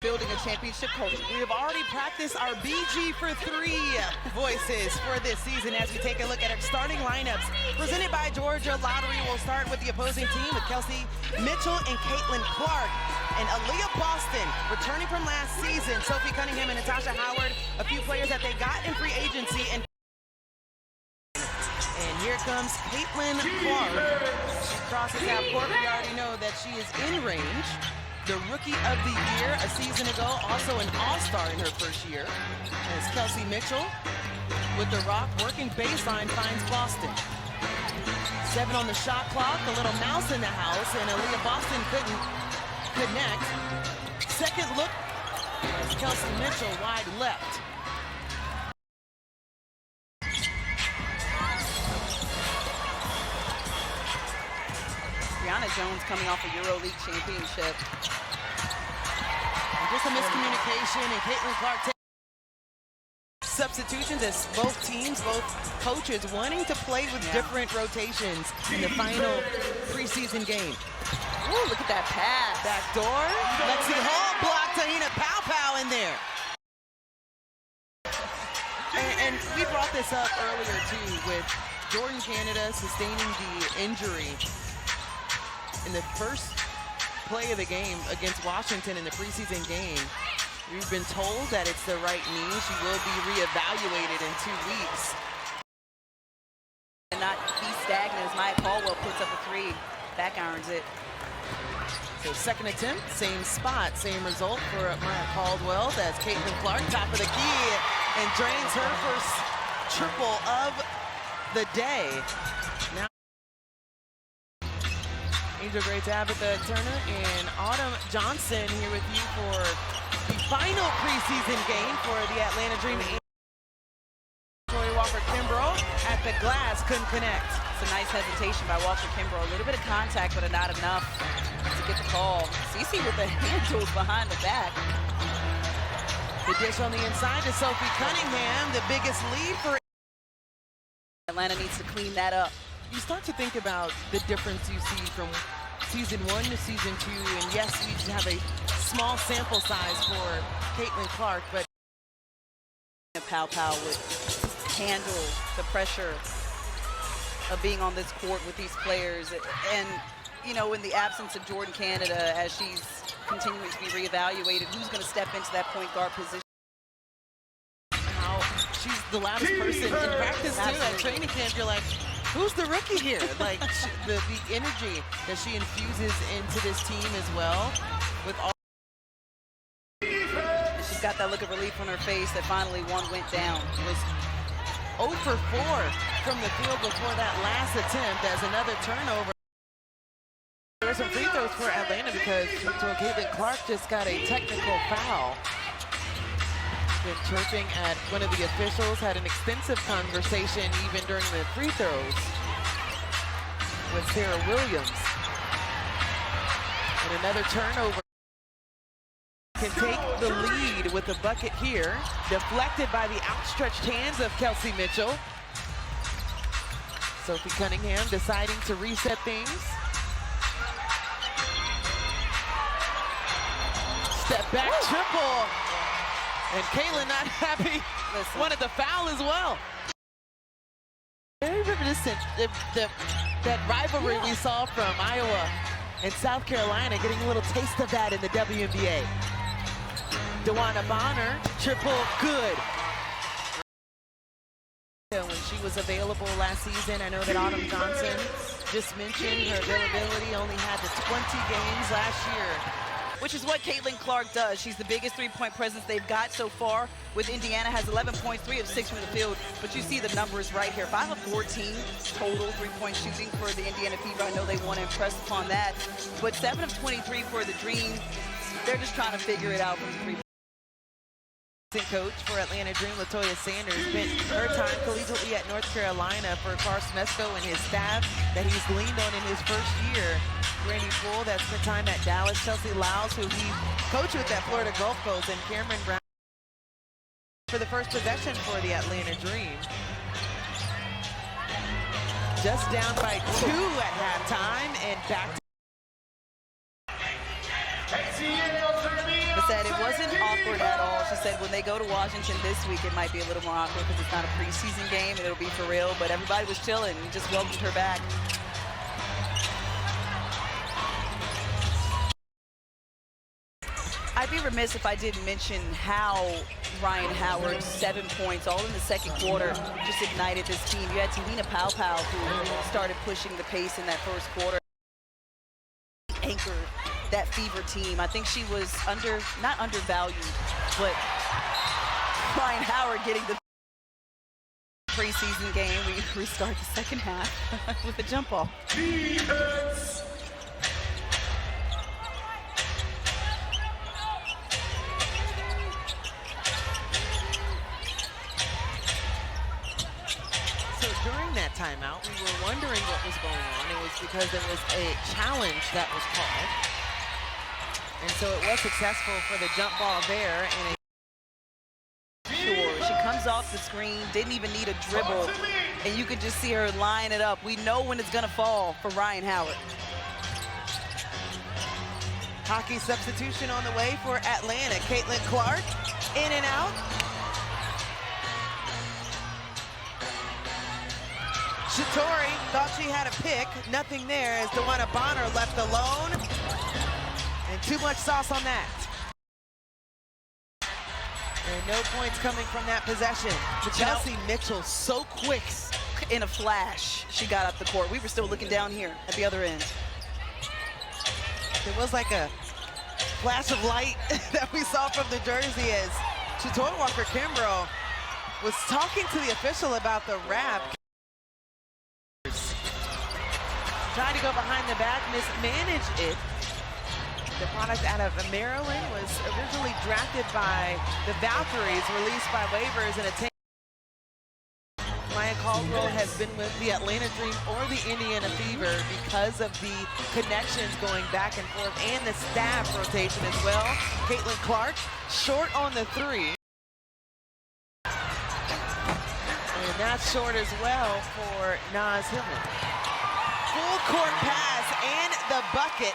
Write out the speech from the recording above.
Building a championship culture. We have already practiced our BG for 3 voices for this season as we take a look at our starting lineups. Presented by Georgia Lottery, we'll start with the opposing team with Kelsey Mitchell and Caitlin Clark. And Aaliyah Boston, returning from last season. Sophie Cunningham and Natasha Howard, a few players that they got in free agency. And here comes Caitlin Clark. She crosses half court. We already know that she is in range. The Rookie of the Year a season ago, also an All-Star in her first year. As Kelsey Mitchell with the rock, working baseline, finds Boston. 7 on the shot clock, a little mouse in the house, and Aaliyah Boston couldn't connect. Second look, as Kelsey Mitchell wide left. Brianna Jones coming off a EuroLeague championship. And just a miscommunication, and Caitlin Clark takes substitutions as both teams, both coaches wanting to play with different rotations in the final preseason game. Ooh, look at that pass. Back door. Lexi Hall blocked Tahina Pow in there. And we brought this up earlier too with Jordan Canada sustaining the injury in the first play of the game against Washington in the preseason game. We've been told that it's the right knee. She will be reevaluated in 2 weeks. And not be stagnant as Maya Caldwell puts up a 3, back irons it. So second attempt, same spot, same result for Maya Caldwell. That's Caitlin Clark, top of the key, and drains her first triple of the day. Now Angel Gray Tabitha Turner and Autumn Johnson here with you for the final preseason game for the Atlanta Dream. Tori Walker-Kimbrough at the glass, couldn't connect. It's a nice hesitation by Walker-Kimbrough. A little bit of contact, but not enough to get the call. Cece with the hand tools behind the back. The dish on the inside to Sophie Cunningham, the biggest lead for Atlanta needs to clean that up. You start to think about the difference you see from season 1 to season 2, and yes, we have a small sample size for Caitlin Clark, but Pow would handle the pressure of being on this court with these players. And, you know, in the absence of Jordan Canada, as she's continuing to be reevaluated, who's going to step into that point guard position? She's the loudest person in practice, too. Absolutely. At training camp, you're like, who's the rookie here? Like, the energy that she infuses into this team as well. With all, she's got that look of relief on her face that finally one went down. It was 0 for 4 from the field before that last attempt as another turnover. There were some free throws for Atlanta because Caitlin Clark just got a technical foul. Been chirping at one of the officials, had an extensive conversation even during the free throws with Sarah Williams. And another turnover. Can take the lead with a bucket here, deflected by the outstretched hands of Kelsey Mitchell. Sophie Cunningham deciding to reset things. Step back triple. And Kayla not happy. Wanted the foul as well. Very reminiscent that rivalry we saw from Iowa and South Carolina, getting a little taste of that in the WNBA. DeWanna Bonner, triple, good. When she was available last season, I know that Autumn Johnson just mentioned her availability, only had the 20 games last year. Which is what Caitlin Clark does. She's the biggest three-point presence they've got so far. With Indiana, has 11.3 of 6 from the field. But you see the numbers right here. 5 of 14 total three-point shooting for the Indiana Fever. I know they want to impress upon that. But 7 of 23 for the Dream. They're just trying to figure it out from the three-point. Coach for Atlanta Dream, Latoya Sanders, spent her time collegiately at North Carolina for Carson Mesco and his staff that he's leaned on in his first year. Randy Poole, that spent time at Dallas. Chelsea Lyles, who he coached with at Florida Gulf Coast, and Cameron Brown for the first possession for the Atlanta Dream. Just down by 2 at halftime and back to said it wasn't awkward at all. She said when they go to Washington this week, it might be a little more awkward because it's not a preseason game and it'll be for real, but everybody was chilling and just welcomed her back. I'd be remiss if I didn't mention how Ryan Howard's 7 points, all in the second quarter, just ignited this team. You had Talina Powell who started pushing the pace in that first quarter. Anchored that Fever team. I think she was not undervalued, but Ryan Howard getting the preseason game. We restart the second half with a jump ball. Defense. During that timeout, we were wondering what was going on. It was because there was a challenge that was called. And so it was successful for the jump ball there. And sure, she comes off the screen, didn't even need a dribble, and you could just see her line it up. We know when it's gonna fall for Ryan Howard. Hockey substitution on the way for Atlanta. Caitlin Clark in and out. Shatori thought she had a pick. Nothing there as DeWanna Bonner left alone. And too much sauce on that. And no points coming from that possession. Chelsea Mitchell so quick. In a flash, she got up the court. We were still looking down here at the other end. It was like a flash of light that we saw from the jersey as Shatori Walker-Kimbrough was talking to the official about the wrap. Tried to go behind the back, mismanaged it. The product out of Maryland was originally drafted by the Valkyries, released by waivers and a Maya Caldwell has been with the Atlanta Dream or the Indiana Fever because of the connections going back and forth and the staff rotation as well. Caitlin Clark, short on the three. And that's short as well for Naz Hillman. Full court pass and the bucket